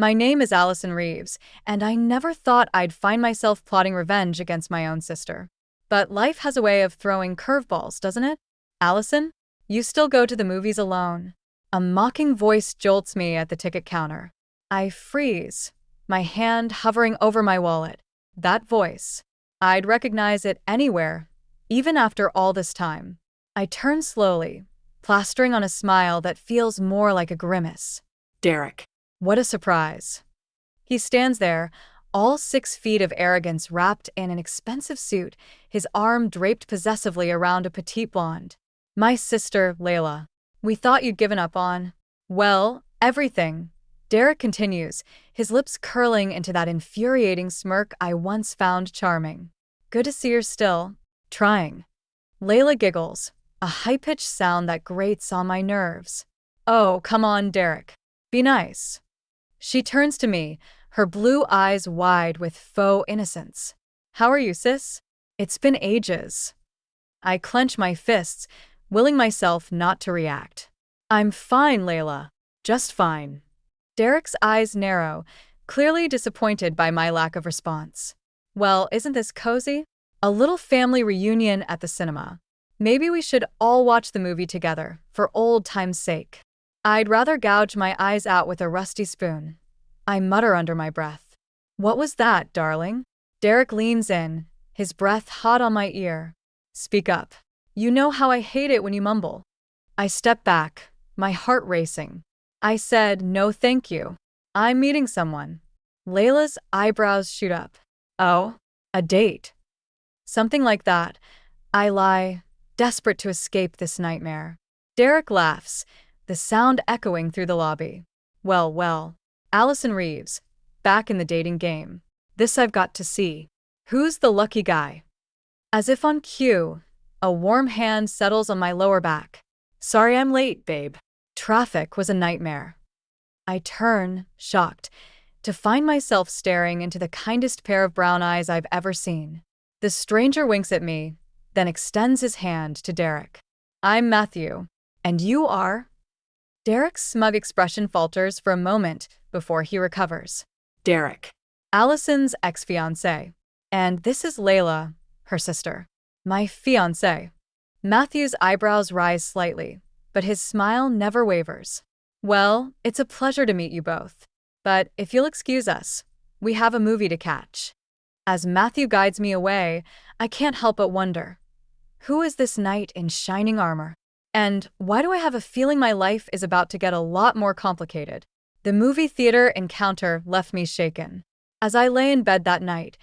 My name is Allison Reeves, and I never thought I'd find myself plotting revenge against my own sister. But life has a way of throwing curveballs, doesn't it? Allison, you still go to the movies alone. A mocking voice jolts me at the ticket counter. I freeze, my hand hovering over my wallet. That voice. I'd recognize it anywhere, even after all this time. I turn slowly, plastering on a smile that feels more like a grimace. Derek. What a surprise. He stands there, all 6 feet of arrogance wrapped in an expensive suit, his arm draped possessively around a petite blonde. My sister, Layla. We thought you'd given up on, well, everything. Derek continues, his lips curling into that infuriating smirk I once found charming. Good to see you're still trying. Layla giggles, a high-pitched sound that grates on my nerves. Oh, come on, Derek. Be nice. She turns to me, her blue eyes wide with faux innocence. How are you, sis? It's been ages. I clench my fists, willing myself not to react. I'm fine, Layla. Just fine. Derek's eyes narrow, clearly disappointed by my lack of response. Well, isn't this cozy? A little family reunion at the cinema. Maybe we should all watch the movie together, for old time's sake. I'd rather gouge my eyes out with a rusty spoon. I mutter under my breath. What was that, darling? Derek leans in, his breath hot on my ear. Speak up. You know how I hate it when you mumble. I step back, my heart racing. I said, no thank you. I'm meeting someone. Layla's eyebrows shoot up. Oh, a date. Something like that. I lie, desperate to escape this nightmare. Derek laughs, the sound echoing through the lobby. Well, Allison Reeves, back in the dating game. This I've got to see. Who's the lucky guy? As if on cue, a warm hand settles on my lower back. Sorry I'm late, babe. Traffic was a nightmare. I turn, shocked, to find myself staring into the kindest pair of brown eyes I've ever seen. The stranger winks at me, then extends his hand to Derek. I'm Matthew. And you are? Derek's smug expression falters for a moment before he recovers. Derek. Allison's ex-fiancé. And this is Layla, her sister. My fiancé. Matthew's eyebrows rise slightly, but his smile never wavers. Well, it's a pleasure to meet you both. But if you'll excuse us, we have a movie to catch. As Matthew guides me away, I can't help but wonder, who is this knight in shining armor? And why do I have a feeling my life is about to get a lot more complicated? The movie theater encounter left me shaken. As I lay in bed that night,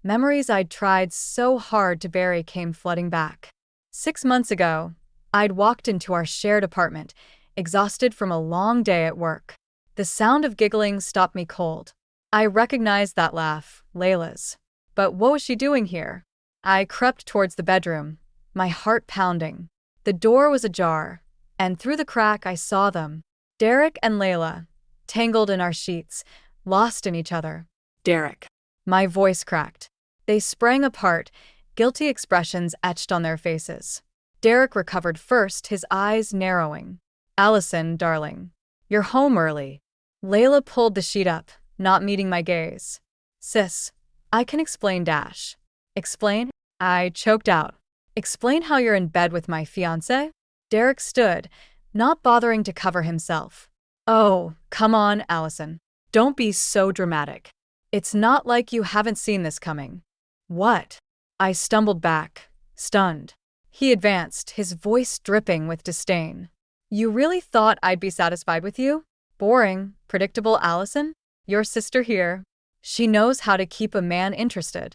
memories I'd tried so hard to bury came flooding back. 6 months ago, I'd walked into our shared apartment, exhausted from a long day at work. The sound of giggling stopped me cold. I recognized that laugh, Layla's. But what was she doing here? I crept towards the bedroom, my heart pounding. The door was ajar, and through the crack I saw them. Derek and Layla, tangled in our sheets, lost in each other. Derek. My voice cracked. They sprang apart, guilty expressions etched on their faces. Derek recovered first, his eyes narrowing. Allison, darling. You're home early. Layla pulled the sheet up, not meeting my gaze. Sis, I can explain dash. Explain? I choked out. Explain how you're in bed with my fiancé? Derek stood, not bothering to cover himself. Oh, come on, Allison. Don't be so dramatic. It's not like you haven't seen this coming. What? I stumbled back, stunned. He advanced, his voice dripping with disdain. You really thought I'd be satisfied with you? Boring, predictable Allison? Your sister here. She knows how to keep a man interested.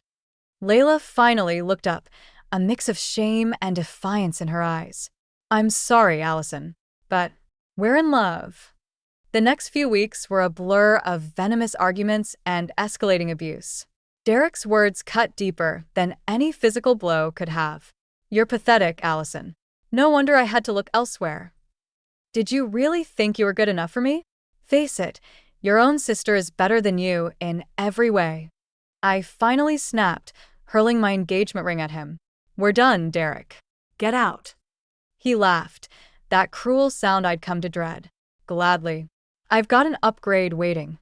Layla finally looked up, a mix of shame and defiance in her eyes. I'm sorry, Allison, but we're in love. The next few weeks were a blur of venomous arguments and escalating abuse. Derek's words cut deeper than any physical blow could have. You're pathetic, Allison. No wonder I had to look elsewhere. Did you really think you were good enough for me? Face it, your own sister is better than you in every way. I finally snapped, hurling my engagement ring at him. We're done, Derek. Get out. He laughed, that cruel sound I'd come to dread. Gladly. I've got an upgrade waiting.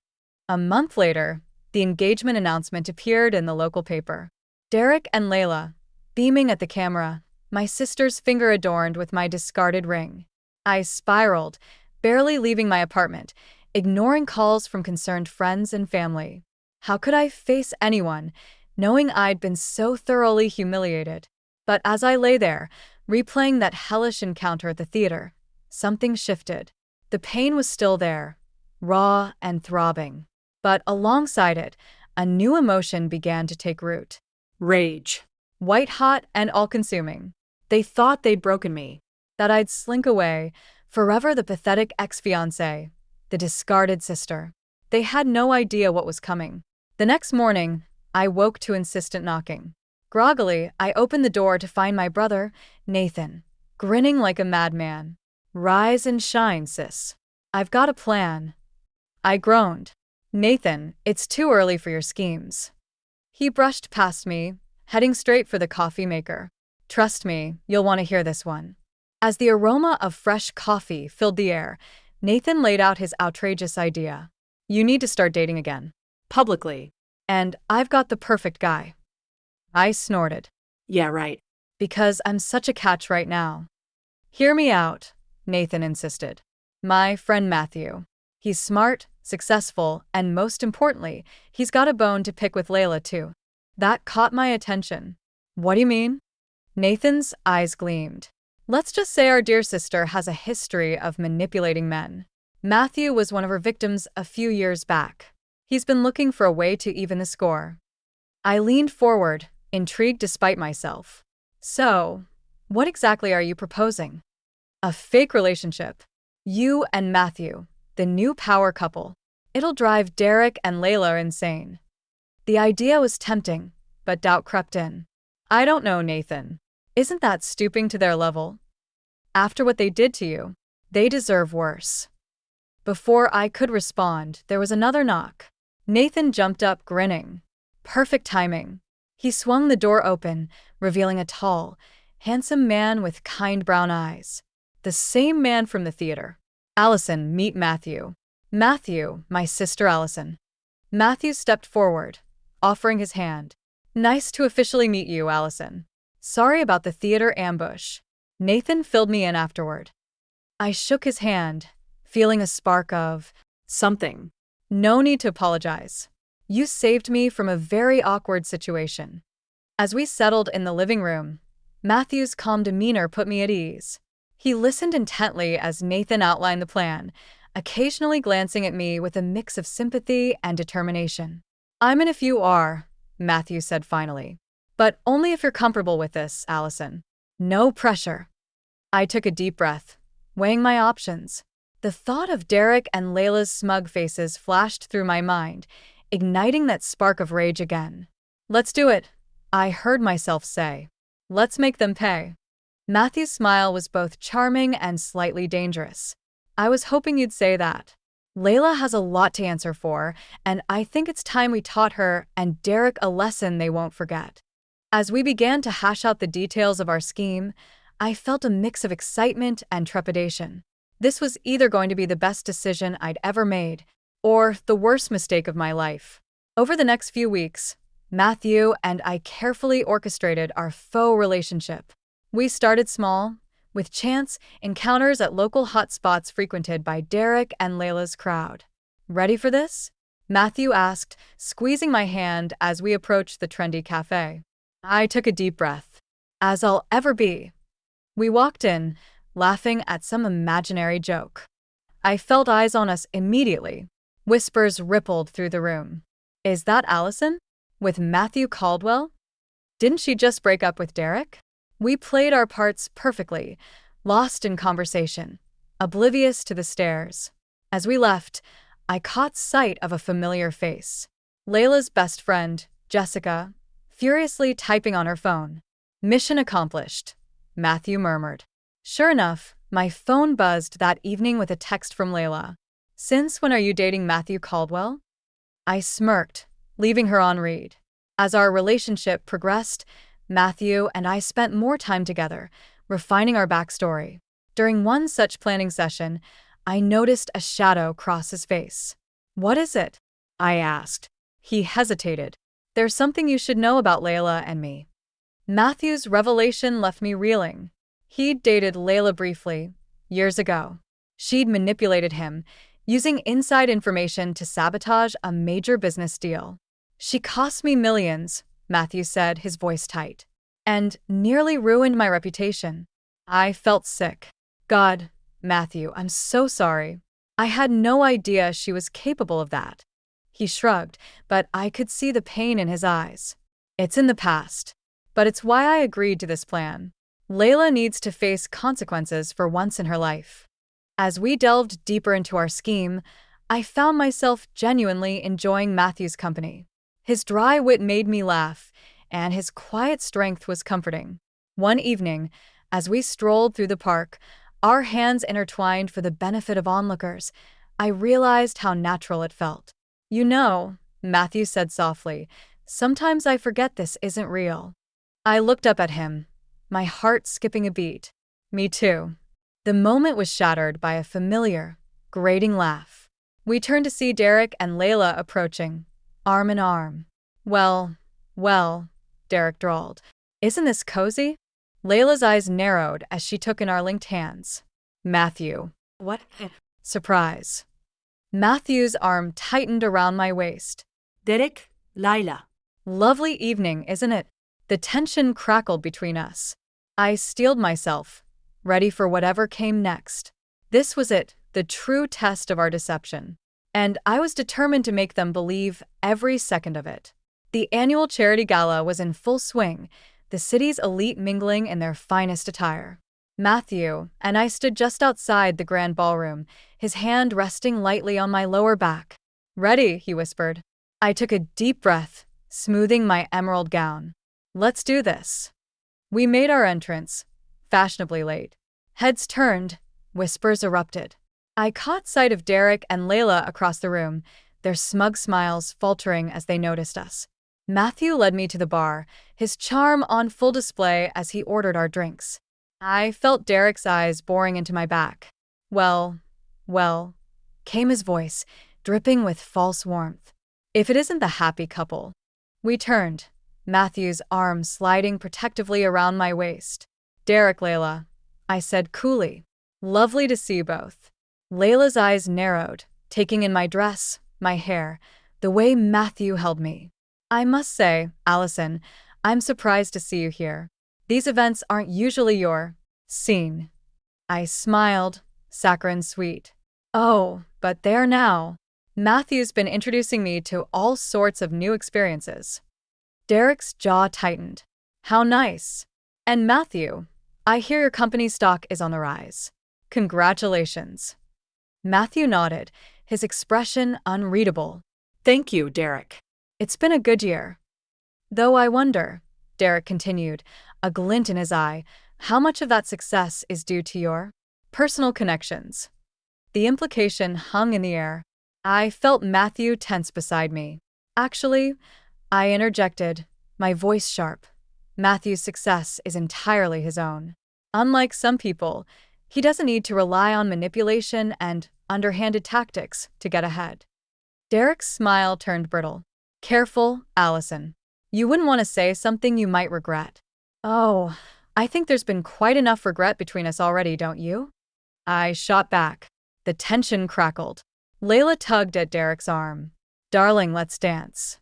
A month later, the engagement announcement appeared in the local paper. Derek and Layla, beaming at the camera, my sister's finger adorned with my discarded ring. I spiraled, barely leaving my apartment, ignoring calls from concerned friends and family. How could I face anyone, knowing I'd been so thoroughly humiliated? But as I lay there, replaying that hellish encounter at the theater, something shifted. The pain was still there, raw and throbbing. But alongside it, a new emotion began to take root. Rage. White-hot and all-consuming. They thought they'd broken me, that I'd slink away, forever the pathetic ex-fiancé, the discarded sister. They had no idea what was coming. The next morning, I woke to insistent knocking. Groggily, I opened the door to find my brother, Nathan, grinning like a madman. "Rise and shine, sis. I've got a plan." I groaned. "Nathan, it's too early for your schemes." He brushed past me, heading straight for the coffee maker. "Trust me, you'll want to hear this one." As the aroma of fresh coffee filled the air, Nathan laid out his outrageous idea. "You need to start dating again. Publicly. And I've got the perfect guy." I snorted. Yeah, right. "Because I'm such a catch right now." "Hear me out," Nathan insisted. "My friend Matthew. He's smart, successful, and most importantly, he's got a bone to pick with Layla too." That caught my attention. "What do you mean?" Nathan's eyes gleamed. "Let's just say our dear sister has a history of manipulating men. Matthew was one of her victims a few years back. He's been looking for a way to even the score." I leaned forward, intrigued despite myself. "So, what exactly are you proposing?" "A fake relationship. You and Matthew, the new power couple. It'll drive Derek and Layla insane." The idea was tempting, but doubt crept in. "I don't know, Nathan. Isn't that stooping to their level? After what they did to you, they deserve worse." Before I could respond, there was another knock. Nathan jumped up, grinning. Perfect timing. He swung the door open, revealing a tall, handsome man with kind brown eyes. The same man from the theater. "Allison, meet Matthew." "Matthew, my sister Allison." Matthew stepped forward, offering his hand. "Nice to officially meet you, Allison. Sorry about the theater ambush." Nathan filled me in afterward. I shook his hand, feeling a spark of Something. "No need to apologize. You saved me from a very awkward situation." As we settled in the living room, Matthew's calm demeanor put me at ease. He listened intently as Nathan outlined the plan, occasionally glancing at me with a mix of sympathy and determination. "I'm in if you are," Matthew said finally. "But only if you're comfortable with this, Allison. No pressure." I took a deep breath, weighing my options. The thought of Derek and Layla's smug faces flashed through my mind, igniting that spark of rage again. "Let's do it," I heard myself say. "Let's make them pay." Matthew's smile was both charming and slightly dangerous. "I was hoping you'd say that. Layla has a lot to answer for, and I think it's time we taught her and Derek a lesson they won't forget." As we began to hash out the details of our scheme, I felt a mix of excitement and trepidation. This was either going to be the best decision I'd ever made, or the worst mistake of my life. Over the next few weeks, Matthew and I carefully orchestrated our faux relationship. We started small, with chance encounters at local hotspots frequented by Derek and Layla's crowd. "Ready for this?" Matthew asked, squeezing my hand as we approached the trendy cafe. I took a deep breath. "As I'll ever be." We walked in, laughing at some imaginary joke. I felt eyes on us immediately. Whispers rippled through the room. "Is that Allison? With Matthew Caldwell? Didn't she just break up with Derek?" We played our parts perfectly, lost in conversation, oblivious to the stares. As we left, I caught sight of a familiar face. Layla's best friend, Jessica, furiously typing on her phone. "Mission accomplished," Matthew murmured. Sure enough, my phone buzzed that evening with a text from Layla. "Since when are you dating Matthew Caldwell?" I smirked, leaving her on read. As our relationship progressed, Matthew and I spent more time together, refining our backstory. During one such planning session, I noticed a shadow cross his face. "What is it?" I asked. He hesitated. There's something you should know about Layla and me. Matthew's revelation left me reeling. He'd dated Layla briefly, years ago. She'd manipulated him, using inside information to sabotage a major business deal. She cost me millions, Matthew said, his voice tight, and nearly ruined my reputation. I felt sick. God, Matthew, I'm so sorry. I had no idea she was capable of that. He shrugged, but I could see the pain in his eyes. It's in the past. But it's why I agreed to this plan. Layla needs to face consequences for once in her life. As we delved deeper into our scheme, I found myself genuinely enjoying Matthew's company. His dry wit made me laugh, and his quiet strength was comforting. One evening, as we strolled through the park, our hands intertwined for the benefit of onlookers, I realized how natural it felt. You know, Matthew said softly, sometimes I forget this isn't real. I looked up at him, my heart skipping a beat. Me too. The moment was shattered by a familiar, grating laugh. We turned to see Derek and Layla approaching, arm in arm. Well, Derek drawled. Isn't this cozy? Layla's eyes narrowed as she took in our linked hands. Matthew. What? Surprise. Matthew's arm tightened around my waist. Derek, Layla. Lovely evening, isn't it? The tension crackled between us. I steeled myself, ready for whatever came next. This was it, the true test of our deception. And I was determined to make them believe every second of it. The annual charity gala was in full swing, the city's elite mingling in their finest attire. Matthew and I stood just outside the grand ballroom, his hand resting lightly on my lower back. Ready, he whispered. I took a deep breath, smoothing my emerald gown. Let's do this. We made our entrance, fashionably late. Heads turned, whispers erupted. I caught sight of Derek and Layla across the room, their smug smiles faltering as they noticed us. Matthew led me to the bar, his charm on full display as he ordered our drinks. I felt Derek's eyes boring into my back. Well, came his voice, dripping with false warmth. If it isn't the happy couple. We turned, Matthew's arm sliding protectively around my waist. Derek, Layla, I said coolly. Lovely to see you both. Layla's eyes narrowed, taking in my dress, my hair, the way Matthew held me. I must say, Allison, I'm surprised to see you here. These events aren't usually your scene. I smiled, saccharine sweet. Oh, but there now. Matthew's been introducing me to all sorts of new experiences. Derek's jaw tightened. How nice. And Matthew, I hear your company's stock is on the rise. Congratulations. Matthew nodded, his expression unreadable. Thank you, Derek. It's been a good year. Though I wonder, Derek continued, a glint in his eye, how much of that success is due to your personal connections? The implication hung in the air. I felt Matthew tense beside me. Actually, I interjected, my voice sharp. Matthew's success is entirely his own. Unlike some people, he doesn't need to rely on manipulation and underhanded tactics to get ahead. Derek's smile turned brittle. Careful, Allison. You wouldn't want to say something you might regret. Oh, I think there's been quite enough regret between us already, don't you? I shot back. The tension crackled. Layla tugged at Derek's arm. Darling, let's dance.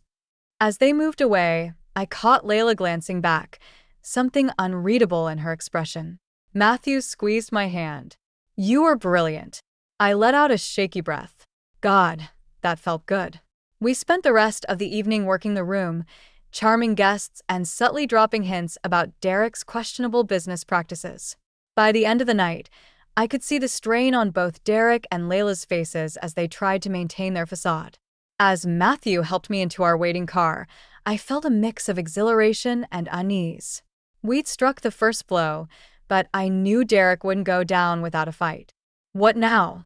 As they moved away, I caught Layla glancing back, something unreadable in her expression. Matthew squeezed my hand. You are brilliant. I let out a shaky breath. God, that felt good. We spent the rest of the evening working the room, charming guests and subtly dropping hints about Derek's questionable business practices. By the end of the night, I could see the strain on both Derek and Layla's faces as they tried to maintain their facade. As Matthew helped me into our waiting car, I felt a mix of exhilaration and unease. We'd struck the first blow, but I knew Derek wouldn't go down without a fight. What now?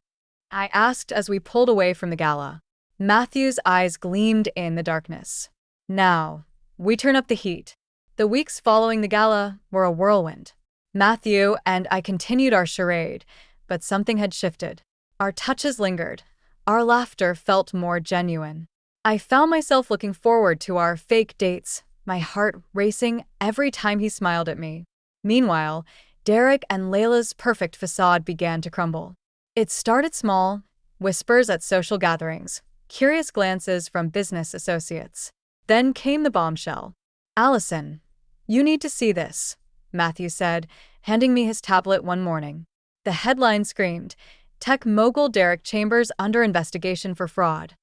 I asked as we pulled away from the gala. Matthew's eyes gleamed in the darkness. Now, we turn up the heat. The weeks following the gala were a whirlwind. Matthew and I continued our charade, but something had shifted. Our touches lingered. Our laughter felt more genuine. I found myself looking forward to our fake dates, my heart racing every time he smiled at me. Meanwhile, Derek and Layla's perfect facade began to crumble. It started small, whispers at social gatherings, curious glances from business associates. Then came the bombshell. "Allison, you need to see this," Matthew said, handing me his tablet one morning. The headline screamed, "Tech mogul Derek Chambers under investigation for fraud."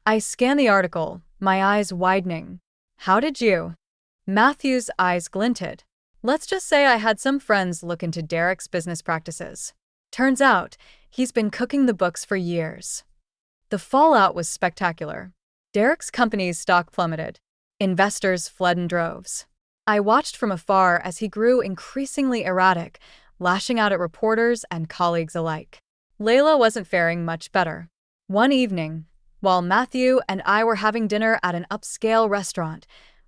I scanned the article, my eyes widening. "How did you?" Matthew's eyes glinted. "Let's just say I had some friends look into Derek's business practices. Turns out, he's been cooking the books for years." The fallout was spectacular. Derek's company's stock plummeted. Investors fled in droves. I watched from afar as he grew increasingly erratic, lashing out at reporters and colleagues alike. Layla wasn't faring much better. One evening, while Matthew and I were having dinner at an upscale restaurant,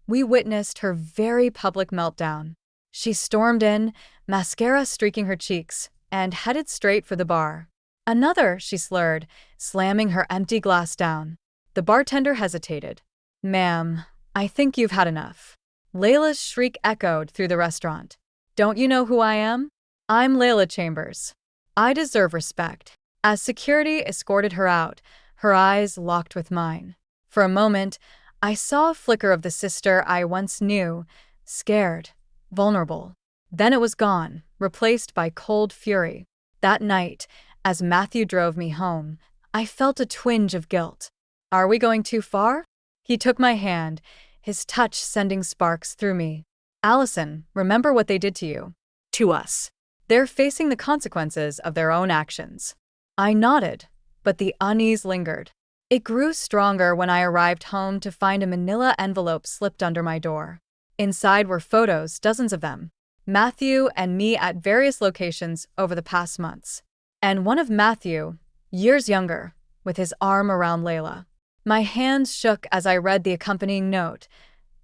we witnessed her very public meltdown. She stormed in, mascara streaking her cheeks, and headed straight for the bar. "Another," she slurred, slamming her empty glass down. The bartender hesitated. "Ma'am, I think you've had enough." Layla's shriek echoed through the restaurant. "Don't you know who I am? I'm Layla Chambers. I deserve respect." As security escorted her out, her eyes locked with mine. For a moment, I saw a flicker of the sister I once knew, scared, vulnerable. Then it was gone, replaced by cold fury. That night, as Matthew drove me home, I felt a twinge of guilt. "Are we going too far?" He took my hand, his touch sending sparks through me. "Allison, remember what they did to you." To us. "They're facing the consequences of their own actions." I nodded, but the unease lingered. It grew stronger when I arrived home to find a manila envelope slipped under my door. Inside were photos, dozens of them. Matthew and me at various locations over the past months. And one of Matthew, years younger, with his arm around Layla. My hands shook as I read the accompanying note.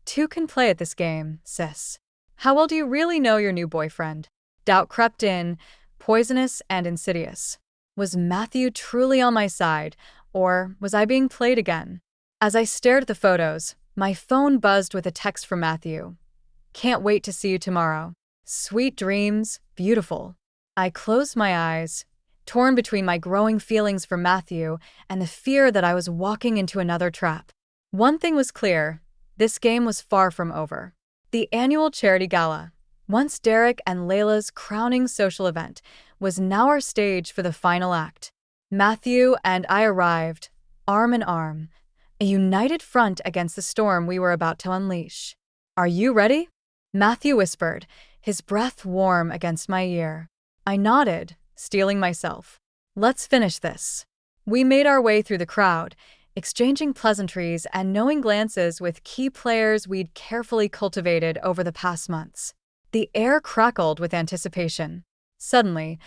"Two can play at this game, sis. How well do you really know your new boyfriend?" Doubt crept in, poisonous and insidious. Was Matthew truly on my side, or was I being played again? As I stared at the photos, my phone buzzed with a text from Matthew. "Can't wait to see you tomorrow. Sweet dreams, beautiful." I closed my eyes, torn between my growing feelings for Matthew and the fear that I was walking into another trap. One thing was clear, this game was far from over. The annual charity gala, once Derek and Layla's crowning social event, was now our stage for the final act. Matthew and I arrived, arm in arm, a united front against the storm we were about to unleash. "Are you ready?" Matthew whispered, his breath warm against my ear. I nodded, steeling myself. "Let's finish this." We made our way through the crowd, exchanging pleasantries and knowing glances with key players we'd carefully cultivated over the past months. The air crackled with anticipation. Suddenly,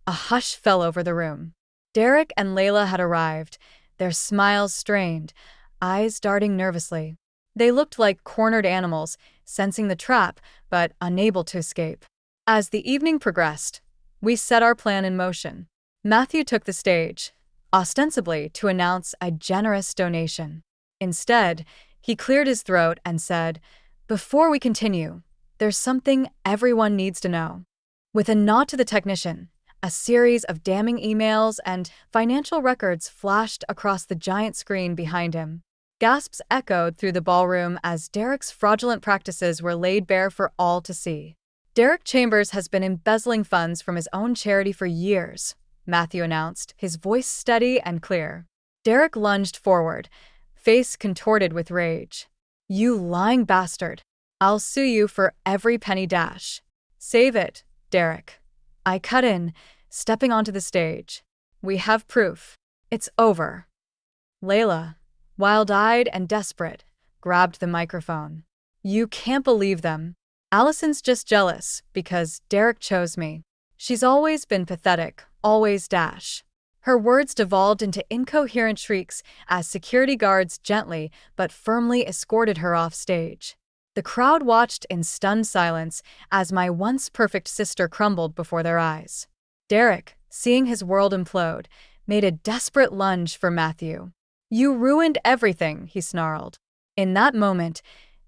a hush fell over the room. Derek and Layla had arrived, their smiles strained, eyes darting nervously. They looked like cornered animals, sensing the trap, but unable to escape. As the evening progressed, we set our plan in motion. Matthew took the stage, ostensibly to announce a generous donation. Instead, he cleared his throat and said, "Before we continue, there's something everyone needs to know." With a nod to the technician, a series of damning emails and financial records flashed across the giant screen behind him. Gasps echoed through the ballroom as Derek's fraudulent practices were laid bare for all to see. "Derek Chambers has been embezzling funds from his own charity for years," Matthew announced, his voice steady and clear. Derek lunged forward, face contorted with rage. "You lying bastard. I'll sue you for every penny dash." "Save it, Derek." I cut in, stepping onto the stage. "We have proof. It's over." Layla, wild-eyed and desperate, grabbed the microphone. "You can't believe them. Allison's just jealous because Derek chose me. She's always been pathetic, always dash." Her words devolved into incoherent shrieks as security guards gently but firmly escorted her off stage. The crowd watched in stunned silence as my once perfect sister crumbled before their eyes. Derek, seeing his world implode, made a desperate lunge for Matthew. You ruined everything, he snarled. In that moment,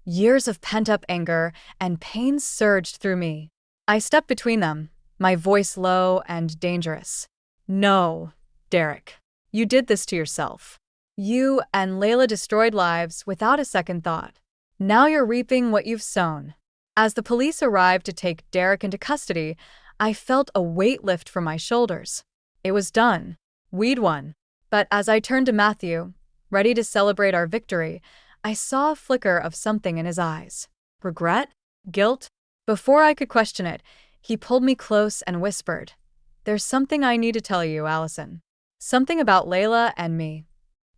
years of pent-up anger and pain surged through me. I stepped between them, my voice low and dangerous. No, Derek. You did this to yourself. You and Layla destroyed lives without a second thought. Now you're reaping what you've sown. As the police arrived to take Derek into custody, I felt a weight lift from my shoulders. It was done. We'd won. But as I turned to Matthew, ready to celebrate our victory, I saw a flicker of something in his eyes. Regret? Guilt? Before I could question it, he pulled me close and whispered, "There's something I need to tell you, Allison. Something about Layla and me."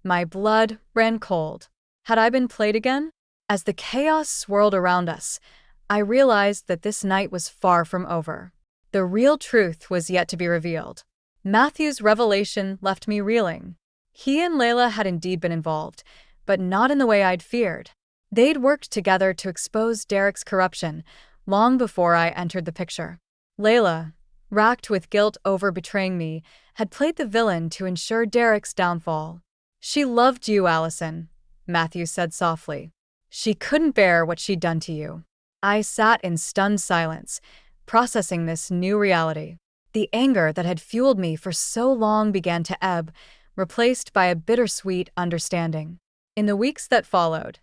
My blood ran cold. Had I been played again? As the chaos swirled around us, I realized that this night was far from over. The real truth was yet to be revealed. Matthew's revelation left me reeling. He and Layla had indeed been involved, but not in the way I'd feared. They'd worked together to expose Derek's corruption long before I entered the picture. Layla, racked with guilt over betraying me, had played the villain to ensure Derek's downfall. "She loved you, Allison," Matthew said softly. "She couldn't bear what she'd done to you." I sat in stunned silence, processing this new reality. The anger that had fueled me for so long began to ebb, replaced by a bittersweet understanding. In the weeks that followed,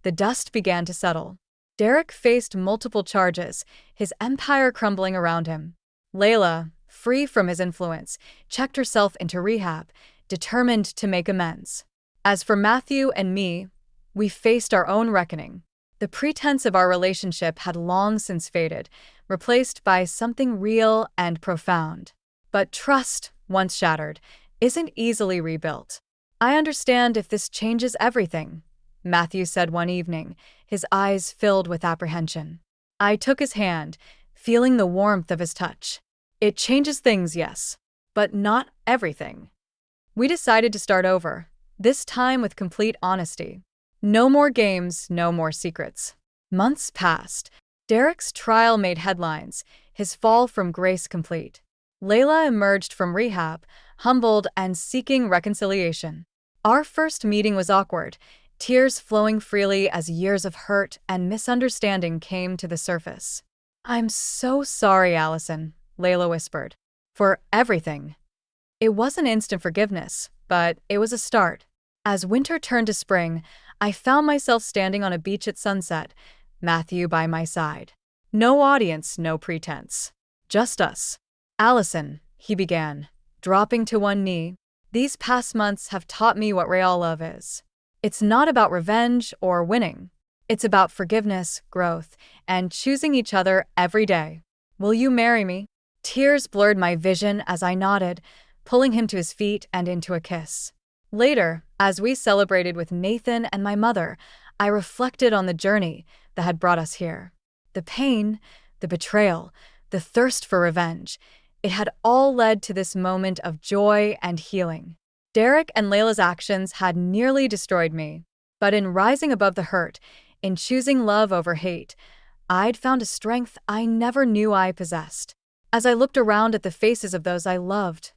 the dust began to settle. Derek faced multiple charges, his empire crumbling around him. Layla, free from his influence, checked herself into rehab, determined to make amends. As for Matthew and me, we faced our own reckoning. The pretense of our relationship had long since faded, replaced by something real and profound. But trust, once shattered, isn't easily rebuilt. "I understand if this changes everything," Matthew said one evening, his eyes filled with apprehension. I took his hand, feeling the warmth of his touch. "It changes things, yes, but not everything." We decided to start over, this time with complete honesty. No more games, no more secrets. Months passed. Derek's trial made headlines, his fall from grace complete. Layla emerged from rehab, humbled and seeking reconciliation. Our first meeting was awkward, tears flowing freely as years of hurt and misunderstanding came to the surface. "I'm so sorry, Allison," Layla whispered, "for everything." It wasn't instant forgiveness, but it was a start. As winter turned to spring, I found myself standing on a beach at sunset, Matthew by my side. No audience, no pretense. Just us. "Allison," he began, dropping to one knee, "these past months have taught me what real love is. It's not about revenge or winning. It's about forgiveness, growth, and choosing each other every day. Will you marry me?" Tears blurred my vision as I nodded, pulling him to his feet and into a kiss. Later, as we celebrated with Nathan and my mother, I reflected on the journey that had brought us here. The pain, the betrayal, the thirst for revenge, it had all led to this moment of joy and healing. Derek and Layla's actions had nearly destroyed me, but in rising above the hurt, in choosing love over hate, I'd found a strength I never knew I possessed. As I looked around at the faces of those I loved,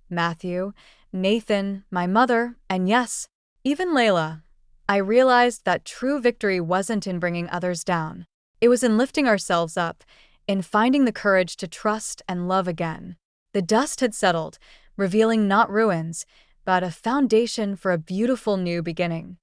Matthew, Nathan, my mother, and yes, even Layla, I realized that true victory wasn't in bringing others down. It was in lifting ourselves up, in finding the courage to trust and love again. The dust had settled, revealing not ruins, but a foundation for a beautiful new beginning.